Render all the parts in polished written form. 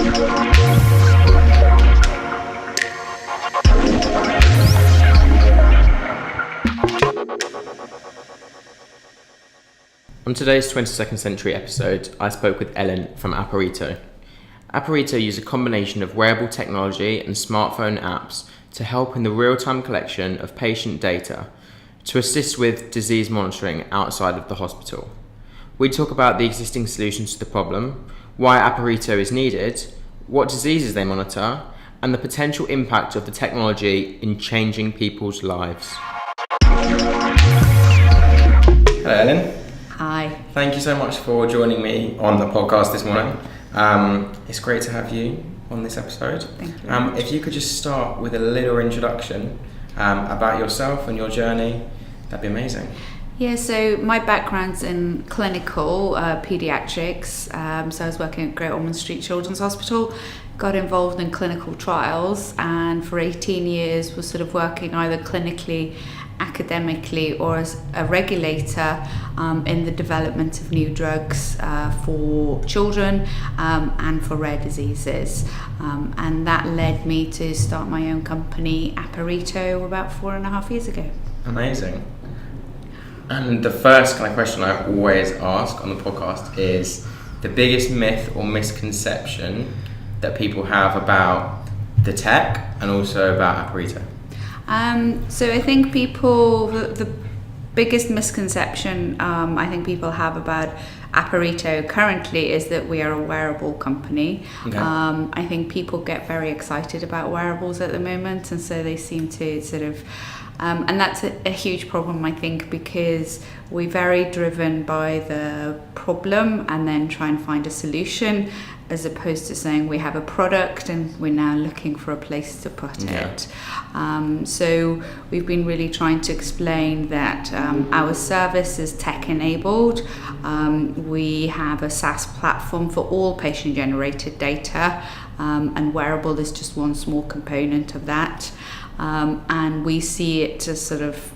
On today's 22nd Century episode, I spoke with Elin from Aparito. Aparito use a combination of wearable technology and smartphone apps to help in the real-time collection of patient data to assist with disease monitoring outside of the hospital. We talk about the existing solutions to the problem, why Aparito is needed, what diseases they monitor, and the potential impact of the technology in changing people's lives. Hello, Elin. Hi. Thank you so much for joining me on the podcast this morning. It's great to have you on this episode. Thank you. If you could just start with a little introduction about yourself and your journey, that'd be amazing. Yeah, so my background's in clinical pediatrics. So I was working at Great Ormond Street Children's Hospital, got involved in clinical trials, and for 18 years was sort of working either clinically, academically, or as a regulator in the development of new drugs for children and for rare diseases. And that led me to start my own company, Aparito, about 4.5 years ago. Amazing. And the first kind of question I always ask on the podcast is the biggest myth or misconception that people have about the tech and also about Aparito. So I think the biggest misconception I think people have about Aparito currently is that we are a wearable company. Okay. I think people get very excited about wearables at the moment, and so they seem to sort of and that's a huge problem, I think, because we're very driven by the problem and then try and find a solution, as opposed to saying we have a product and we're now looking for a place to put it. So we've been really trying to explain that our service is tech-enabled. We have a SaaS platform for all patient-generated data, and Wearable is just one small component of that. And we see it as sort of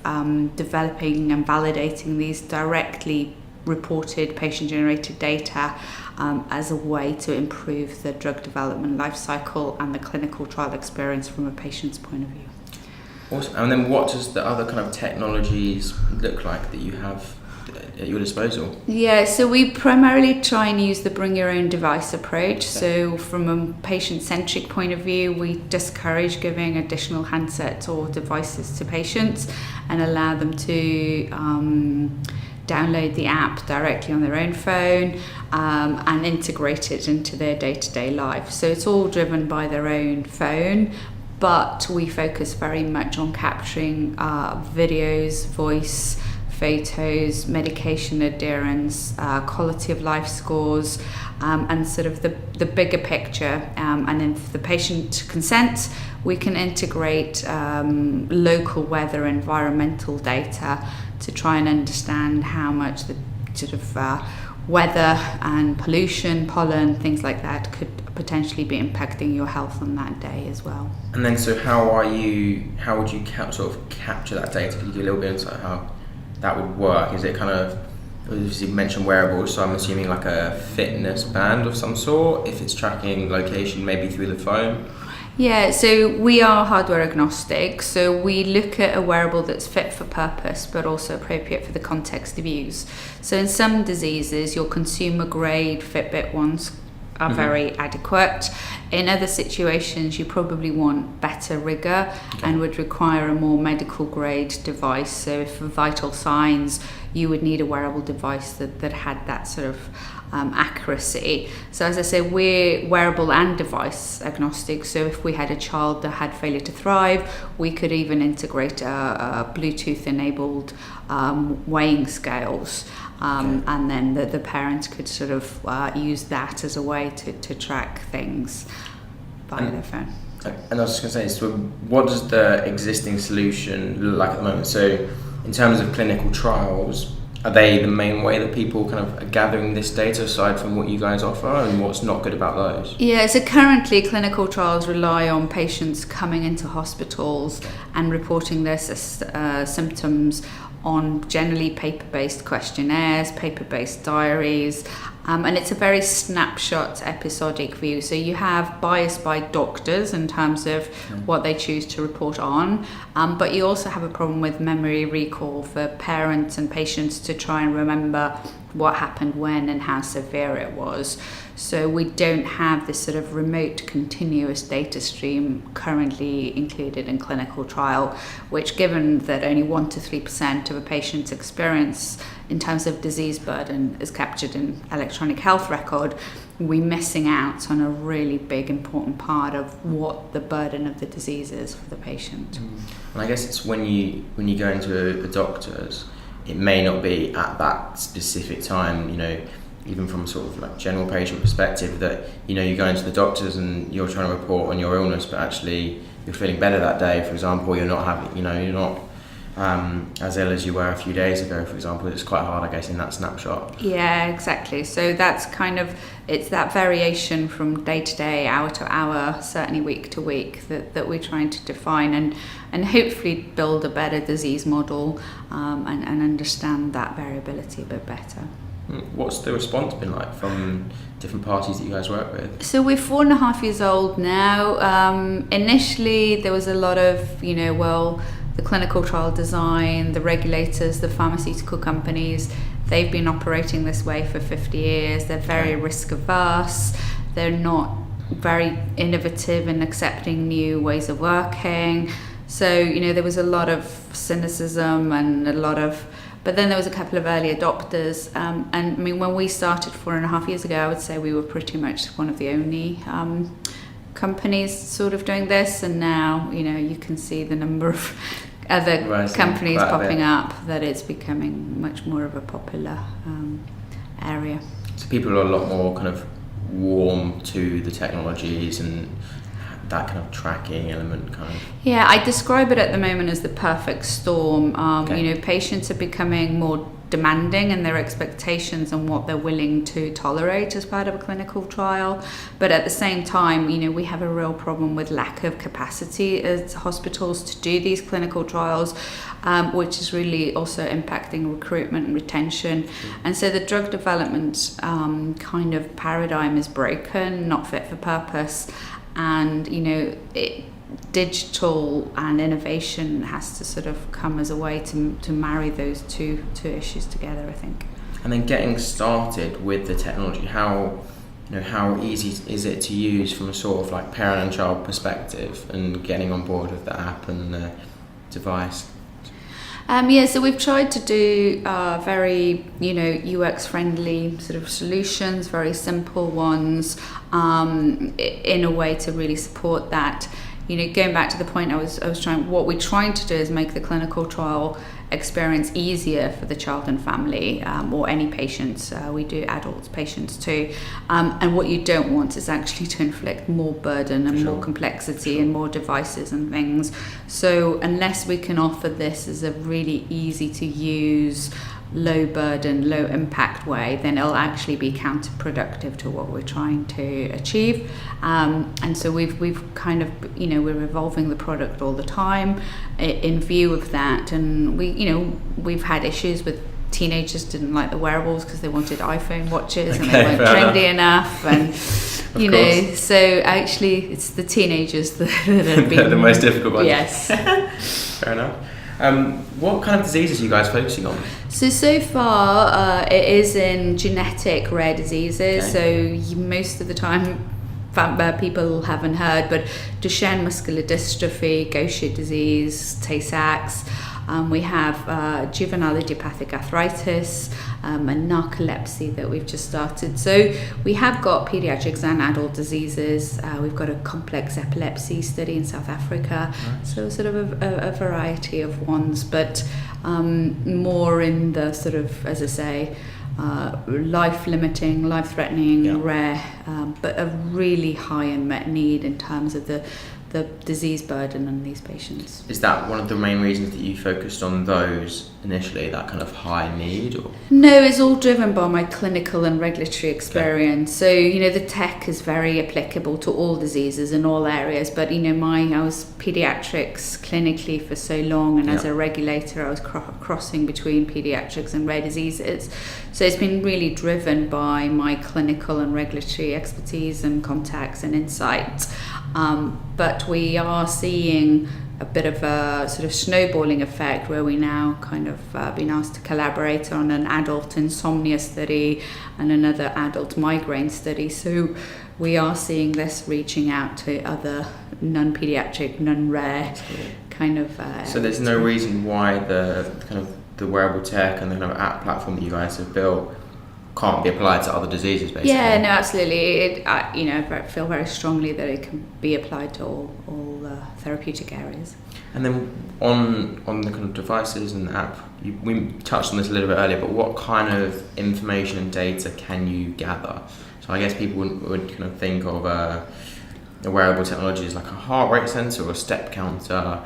developing and validating these directly reported patient-generated data as a way to improve the drug development life cycle and the clinical trial experience from a patient's point of view. Awesome. And then what does the other kind of technologies look like that you have at your disposal? Yeah, so we primarily try and use the bring your own device approach. So from a patient-centric point of view, we discourage giving additional handsets or devices to patients and allow them to download the app directly on their own phone and integrate it into their day-to-day life. So it's all driven by their own phone, but we focus very much on capturing videos, voice, photos, medication adherence, quality of life scores, and sort of the bigger picture. And then if the patient consents, we can integrate local weather, environmental data to try and understand how much the sort of weather and pollution, pollen, things like that could potentially be impacting your health on that day as well. And then so how would you sort of capture that data? Could you give a little bit insight how that would work? Is it kind of, obviously you mentioned wearables, so I'm assuming like a fitness band of some sort, if it's tracking location maybe through the phone? Yeah, so we are hardware agnostic, so we look at a wearable that's fit for purpose but also appropriate for the context of use. So in some diseases, your consumer grade Fitbit ones are very adequate. In other situations, you probably want better rigor and would require a more medical grade device. So if for vital signs, you would need a wearable device that had that sort of accuracy. So as I say, we're wearable and device agnostic. So if we had a child that had failure to thrive, we could even integrate a Bluetooth enabled weighing scales. And then the parents could sort of use that as a way to track things via their phone. And I was just going to say, so what does the existing solution look like at the moment? So in terms of clinical trials, are they the main way that people kind of are gathering this data aside from what you guys offer, and what's not good about those? Yeah, so currently clinical trials rely on patients coming into hospitals and reporting their symptoms on generally paper-based questionnaires, paper-based diaries, and it's a very snapshot episodic view. So you have bias by doctors in terms of what they choose to report on, but you also have a problem with memory recall for parents and patients to try and remember what happened when and how severe it was. So we don't have this sort of remote continuous data stream currently included in clinical trial, which, given that only 1 to 3% of a patient's experience in terms of disease burden is captured in electronic health record, we're missing out on a really big important part of what the burden of the disease is for the patient. And I guess it's when you go into a doctor's, it may not be at that specific time, even from a sort of like general patient perspective, that you go into the doctors and you're trying to report on your illness, but actually you're feeling better that day, for example. You're not having, you're not as ill as you were a few days ago, for example. It's quite hard, I guess, in that snapshot. Yeah, exactly. So that's it's that variation from day to day, hour to hour, certainly week to week, that we're trying to define and hopefully build a better disease model and understand that variability a bit better. What's the response been like from different parties that you guys work with? So we're 4.5 years old now. Initially, there was a lot of, the clinical trial design, the regulators, the pharmaceutical companies, they've been operating this way for 50 years. They're very risk averse. They're not very innovative in accepting new ways of working. So, there was a lot of cynicism and but then there was a couple of early adopters. And I mean, when we started 4.5 years ago, I would say we were pretty much one of the only companies sort of doing this. And now, you can see the number of other companies popping up, that it's becoming much more of a popular area. So people are a lot more kind of warm to the technologies and that kind of tracking element kind of. Yeah, I describe it at the moment as the perfect storm. Patients are becoming more demanding in their expectations and what they're willing to tolerate as part of a clinical trial. But at the same time, we have a real problem with lack of capacity at hospitals to do these clinical trials, which is really also impacting recruitment and retention. And so the drug development kind of paradigm is broken, not fit for purpose. And, digital and innovation has to sort of come as a way to marry those two issues together, I think. And then getting started with the technology, how easy is it to use from a sort of like parent and child perspective, and getting on board with the app and the device? So we've tried to do very, UX friendly sort of solutions, very simple ones, in a way to really support that. Going back to the point what we're trying to do is make the clinical trial experience easier for the child and family, or any patients. We do adult patients too. And what you don't want is actually to inflict more burden and more complexity and more devices and things. So unless we can offer this as a really easy to use, low burden, low impact way, then it'll actually be counterproductive to what we're trying to achieve. And so we've kind of, we're evolving the product all the time in view of that. And we've had issues with teenagers didn't like the wearables because they wanted iPhone watches and they weren't trendy enough. And so actually it's the teenagers that have been the most difficult ones. Yes. Fair enough. What kind of diseases are you guys focusing on? So far, it is in genetic rare diseases. So most of the time, people haven't heard, but Duchenne muscular dystrophy, Gaucher disease, Tay-Sachs. We have juvenile idiopathic arthritis and narcolepsy that we've just started. So we have got pediatrics and adult diseases. We've got a complex epilepsy study in South Africa. Nice. So sort of a variety of ones, but more in the sort of, as I say, life-limiting, life-threatening, rare, but a really high unmet need in terms of the disease burden on these patients. Is that one of the main reasons that you focused on those initially, that kind of high need? Or? No, it's all driven by my clinical and regulatory experience. Okay. So, the tech is very applicable to all diseases in all areas. But, I was pediatrics clinically for so long, and as a regulator, I was crossing between pediatrics and rare diseases. So it's been really driven by my clinical and regulatory expertise and contacts and insights. But we are seeing a bit of a sort of snowballing effect where we now kind of been asked to collaborate on an adult insomnia study and another adult migraine study. So we are seeing this reaching out to other non-pediatric, non-rare kind of... So there's no reason why the wearable tech and the kind of app platform that you guys have built can't be applied to other diseases, basically? Yeah, no, absolutely. I feel very strongly that it can be applied to all therapeutic areas. And then on the kind of devices and the app, we touched on this a little bit earlier, but what kind of information and data can you gather? So I guess people would kind of think of a wearable technology as like a heart rate sensor or a step counter.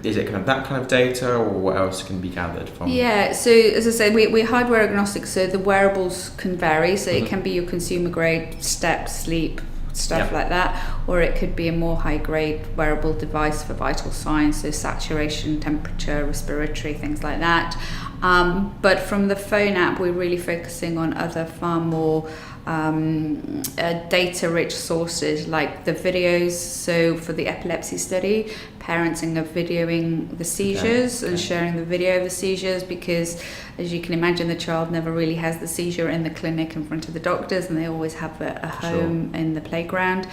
Is it kind of that kind of data, or what else can be gathered from? Yeah, so as I said, we're hardware agnostic, so the wearables can vary. So it can be your consumer grade step, sleep, stuff like that, or it could be a more high grade wearable device for vital signs, so saturation, temperature, respiratory, things like that. But from the phone app, we're really focusing on other far more data-rich sources like the videos. So for the epilepsy study, parenting are videoing the seizures and sharing the video of the seizures, because as you can imagine, the child never really has the seizure in the clinic in front of the doctors, and they always have a home in the playground.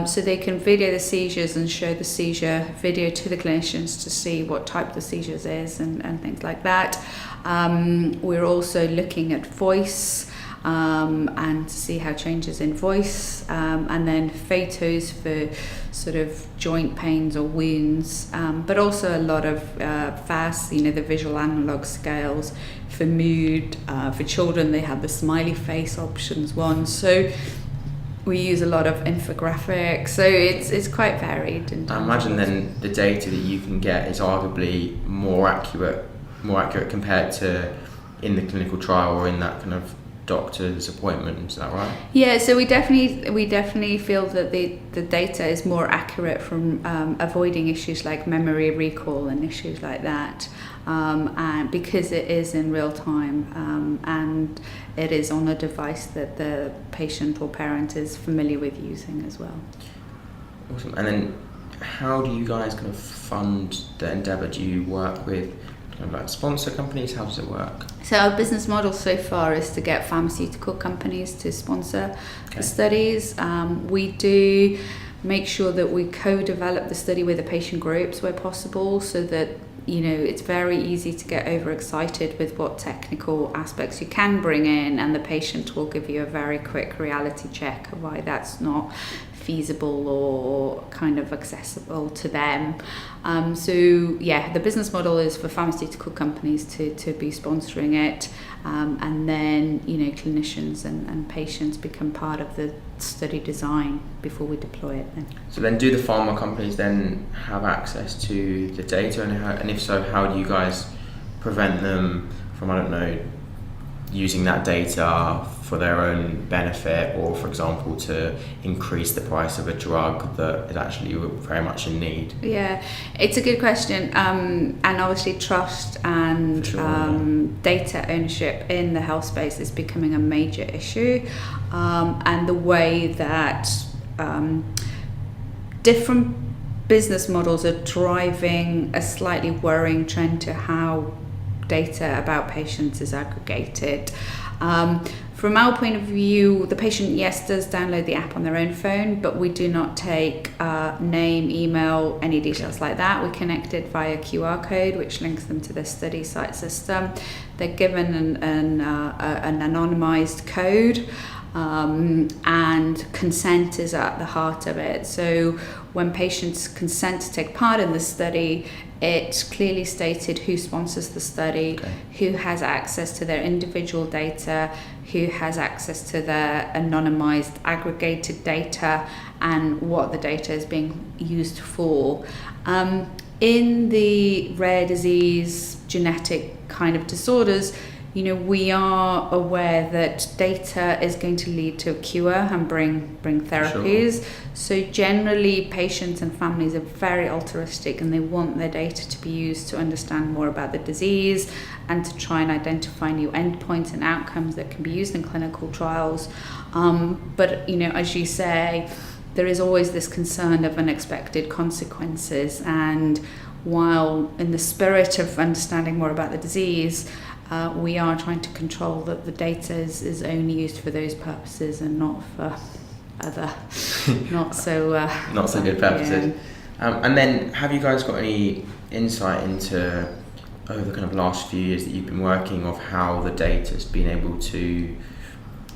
So they can video the seizures and show the seizure video to the clinicians to see what type the seizures is and things like that. We're also looking at voice and to see how changes in voice, and then photos for sort of joint pains or wounds, but also a lot of FAS, the visual analog scales for mood. For children, they have the smiley face options one. So we use a lot of infographics, so it's quite varied. I imagine then the data that you can get is arguably more accurate compared to in the clinical trial or in that kind of doctor's appointment. Is that right? Yeah, so we definitely feel that the data is more accurate from avoiding issues like memory recall and issues like that, and because it is in real time, and it is on a device that the patient or parent is familiar with using as well. Awesome. And then how do you guys kind of fund the endeavour? Do you work with kind of like sponsor companies? How does it work? So our business model so far is to get pharmaceutical companies to sponsor the studies. We do make sure that we co-develop the study with the patient groups where possible, so that it's very easy to get overexcited with what technical aspects you can bring in, and the patient will give you a very quick reality check of why that's not feasible or kind of accessible to them. The business model is for pharmaceutical companies to be sponsoring it, and then clinicians and patients become part of the study design before we deploy it then. So then do the pharma companies then have access to the data, and if so, how do you guys prevent them from, I don't know, using that data for their own benefit, or for example to increase the price of a drug that is actually very much in need? Yeah, it's a good question, and obviously trust and data ownership in the health space is becoming a major issue, and the way that different business models are driving a slightly worrying trend to how data about patients is aggregated. From our point of view, the patient, does download the app on their own phone, but we do not take name, email, any details like that. We connect it via QR code, which links them to the study site system. They're given an anonymized code, and consent is at the heart of it. So when patients consent to take part in the study, it's clearly stated who sponsors the study, who has access to their individual data, who has access to their anonymized aggregated data, and what the data is being used for. in the rare disease genetic kind of disorders, we are aware that data is going to lead to a cure and bring therapies. Sure. So generally, patients and families are very altruistic, and they want their data to be used to understand more about the disease and to try and identify new endpoints and outcomes that can be used in clinical trials. But as you say, there is always this concern of unexpected consequences. And while in the spirit of understanding more about the disease, we are trying to control that the data is only used for those purposes and not for other not so good purposes. Yeah. And then, have you guys got any insight into over the kind of last few years that you've been working of how the data's been able to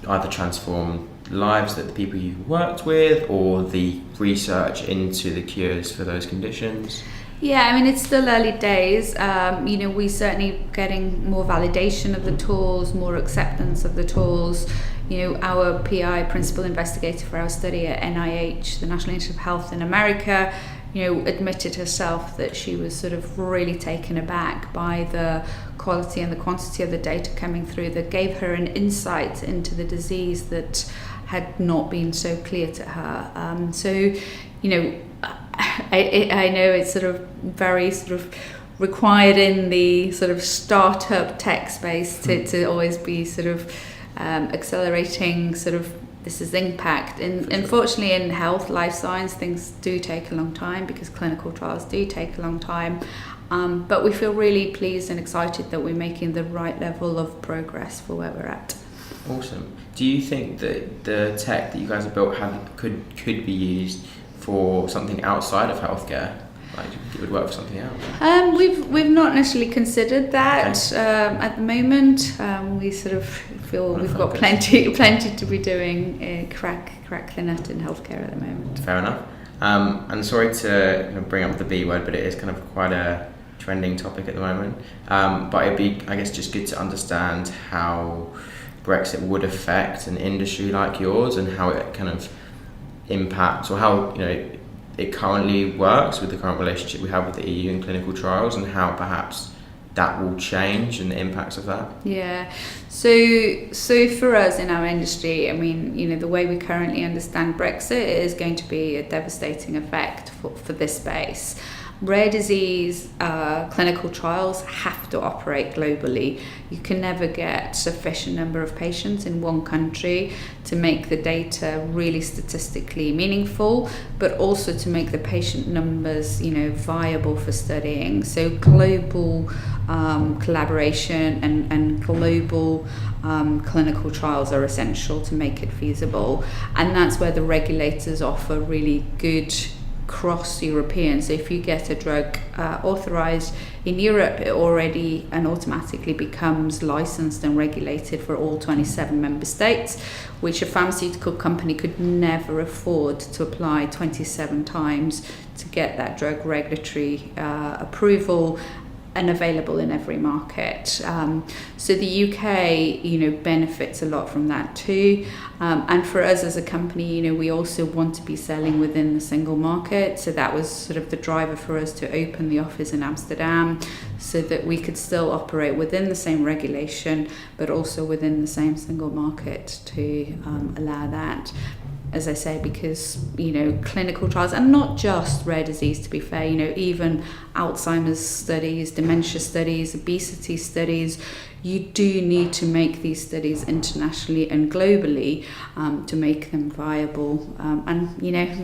either transform lives that the people you've worked with, or the research into the cures for those conditions? Yeah, I mean, it's still early days. We're certainly getting more validation of the tools, more acceptance of the tools. Our PI, principal investigator for our study at NIH, the National Institute of Health in America, admitted herself that she was sort of really taken aback by the quality and the quantity of the data coming through that gave her an insight into the disease that had not been so clear to her. I know it's sort of very sort of required in the sort of startup tech space to always be sort of accelerating sort of this is impact. And unfortunately in health, life science, things do take a long time because clinical trials do take a long time. But we feel really pleased and excited that we're making the right level of progress for where we're at. Awesome. Do you think that the tech that you guys have built could be used for something outside of healthcare? Like it would work for something else? We've not necessarily considered that at the moment. We sort of feel we've got plenty to be doing. Crack the nut in healthcare at the moment. Fair enough. And sorry to bring up the B word, but it is kind of quite a trending topic at the moment. But it'd be, I guess, just good to understand how Brexit would affect an industry like yours and how it kind of impacts, or how it currently works with the current relationship we have with the EU in clinical trials, and how perhaps that will change and the impacts of that. Yeah. So for us in our industry, I mean, the way we currently understand Brexit is going to be a devastating effect for this space. Rare disease clinical trials have to operate globally. You can never get sufficient number of patients in one country to make the data really statistically meaningful, but also to make the patient numbers, viable for studying. So global collaboration and global clinical trials are essential to make it feasible. And that's where the regulators offer really good cross-European. So if you get a drug authorized in Europe, it already and automatically becomes licensed and regulated for all 27 member states, which a pharmaceutical company could never afford to apply 27 times to get that drug regulatory approval and available in every market. So the UK, benefits a lot from that too. And for us as a company, we also want to be selling within the single market. So that was sort of the driver for us to open the office in Amsterdam, so that we could still operate within the same regulation, but also within the same single market to allow that. As I say, because, clinical trials, and not just rare disease, to be fair, even Alzheimer's studies, dementia studies, obesity studies, you do need to make these studies internationally and globally to make them viable. And,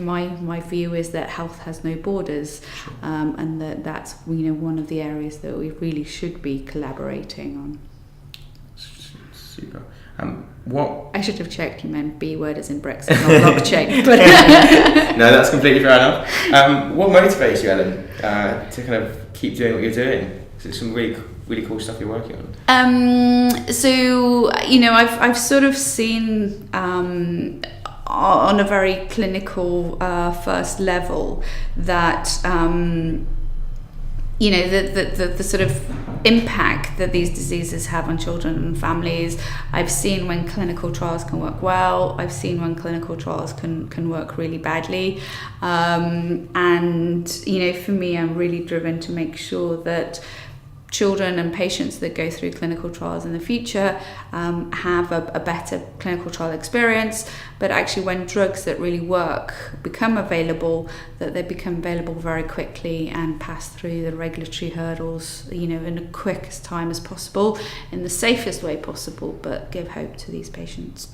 my view is that health has no borders, and that's, one of the areas that we really should be collaborating on. Super. What I should have checked you meant B word as in Brexit, not blockchain. But no, that's completely fair enough. What motivates you, Elin, to kind of keep doing what you're doing? Because it's some really, really cool stuff you're working on. So I've sort of seen on a very clinical first level that the sort of impact that these diseases have on children and families. I've seen when clinical trials can work well. I've seen when clinical trials can work really badly. And, for me, I'm really driven to make sure that children and patients that go through clinical trials in the future have a better clinical trial experience, but actually when drugs that really work become available, that they become available very quickly and pass through the regulatory hurdles, in the quickest time as possible, in the safest way possible, but give hope to these patients.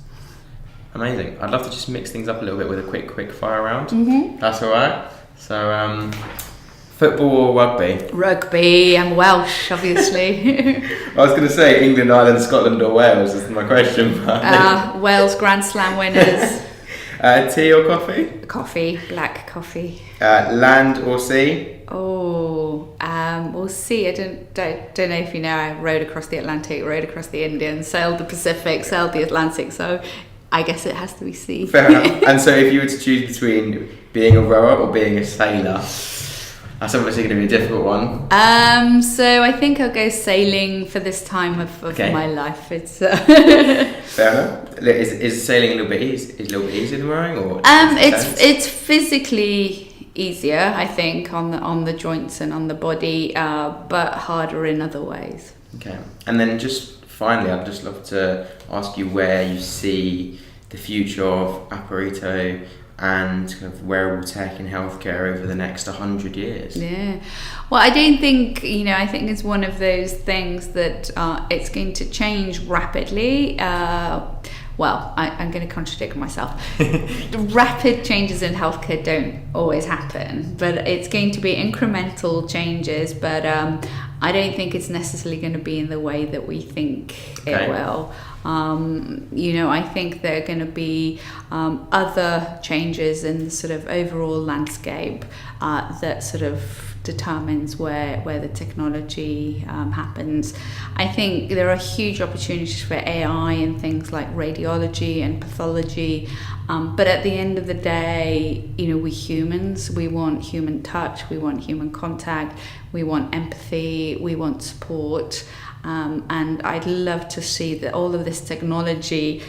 Amazing. I'd love to just mix things up a little bit with a quick fire round. Mm-hmm. That's all right. So, football or rugby? Rugby. I'm Welsh, obviously. I was going to say England, Ireland, Scotland or Wales is my question. But Wales Grand Slam winners. Tea or coffee? Coffee. Black coffee. Land or sea? Well, sea. I don't know if you know. I rode across the Atlantic, rode across the Indian, sailed the Pacific, sailed the Atlantic. So I guess it has to be sea. Fair enough. And so if you were to choose between being a rower or being a sailor, that's obviously going to be a difficult one. So I think I'll go sailing for this time of my life. It's fair enough. Is sailing a little bit easier than rowing, or it's physically easier, I think, on the joints and on the body, but harder in other ways. Okay, and then just finally, I'd just love to ask you where you see the future of Aparito and kind of wearable tech in healthcare over the next 100 years. Yeah. Well, I don't think, I think it's one of those things that it's going to change rapidly. I'm going to contradict myself. Rapid changes in healthcare don't always happen, but it's going to be incremental changes, but I don't think it's necessarily going to be in the way that we think it will. I think there are going to be other changes in the sort of overall landscape that sort of determines where the technology happens. I think there are huge opportunities for AI in things like radiology and pathology, but at the end of the day, we humans, we want human touch, we want human contact, we want empathy, we want support. And I'd love to see that all of this technology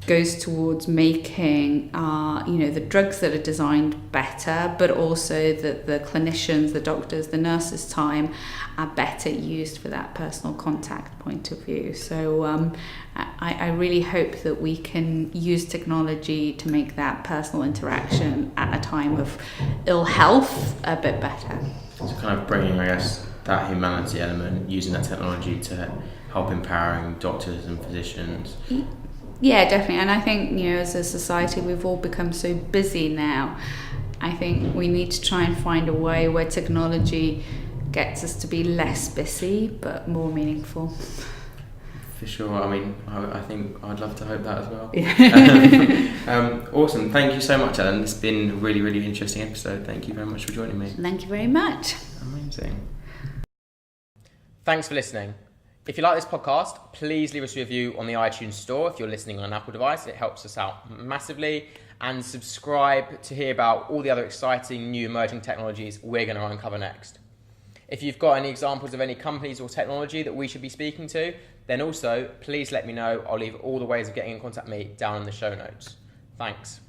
goes towards making, the drugs that are designed better, but also that the clinicians, the doctors, the nurses' time are better used for that personal contact point of view. So I really hope that we can use technology to make that personal interaction at a time of ill health a bit better. So kind of bringing, I guess, that humanity element, using that technology to help empowering doctors and physicians. Yeah, definitely. And I think, as a society, we've all become so busy now. I think we need to try and find a way where technology gets us to be less busy, but more meaningful. For sure. I mean, I think I'd love to hope that as well. Yeah. Awesome. Thank you so much, Ellen. It's been a really, really interesting episode. Thank you very much for joining me. Thank you very much. Amazing. Thanks for listening. If you like this podcast, please leave us a review on the iTunes store if you're listening on an Apple device. It helps us out massively. And subscribe to hear about all the other exciting new emerging technologies we're going to uncover next. If you've got any examples of any companies or technology that we should be speaking to, then also please let me know. I'll leave all the ways of getting in contact with me down in the show notes. Thanks.